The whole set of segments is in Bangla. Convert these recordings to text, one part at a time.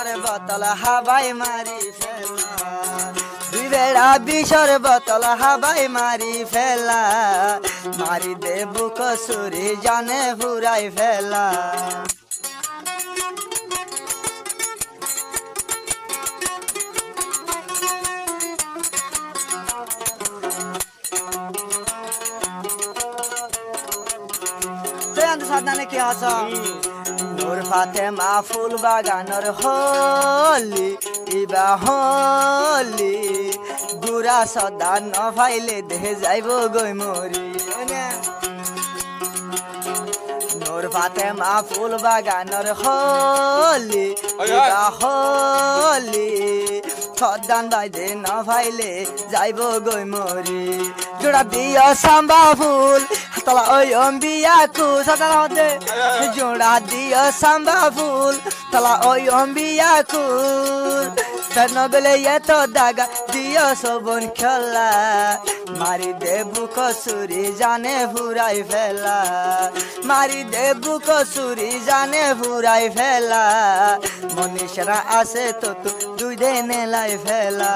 বিষর বোতল হাবাই মারি ফেলা দুই বেড়া বিষর বোতল হাবাই মারি ফেলা মারি দে বুক সুরি জানে ফুরাই ফেলা সাবধানে কি হাস নূর ফাতেমা ফুল বাগানর হলি ইবা হলি গুড়া সদা ন ফাইলে দেহে যাইব গই মরি নূর ফাতেমা ফুল বাগানর হলি ইবা হলি সদান বাইদে ন ফাইলে যাইব গই মরি জোড়া বিয়া সাম্বা ফুল তলা ওই অম্বিয়া কু সাদান হতে জোড়া দিও সাম্বা ফুল তলা ওই অম্বিয়া কু নগলে এত দাগা দিও শোভন খেলা মারি দেবু কসুরি জানে ফুরাই ফেলা মারি দেবু কসুরি জানে ফুরাই ফেলা মনীষরা আছে তো দুই দিনে লাই ফেলা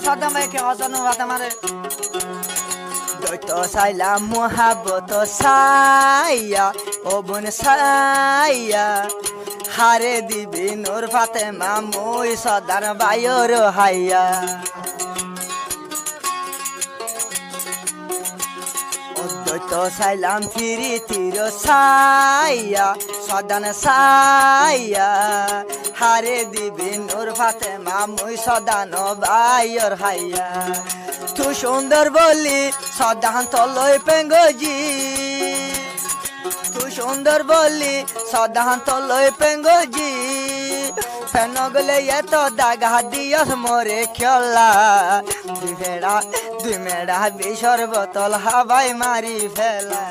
সাদাম কে হসানো হাতে মারে দৈত সাইলাম মোহাবত সাইয়া ও বোন সাইয়া হারে দিবি নূর ফাতেমা মুই সদার বায়র হাইয়া দৈত সাইলাম ফিরি তীর সাইয়া সদান সাইয়া হারে দিবি নূর ফাতেমা মুই সদান বায়র হাইয়া তু সুন্দর বলি সদান তলই পেঙ্গজি তু সুন্দর বলি সদান তলই পেঙ্গজি ফেন গলে এত দাগা দিয়স মোরে খেলা দুই মেড়া বিষর বোতল হাবাই মারি ফেলা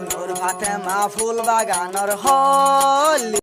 নূর ফাতেমা ফুল বাগানর হলি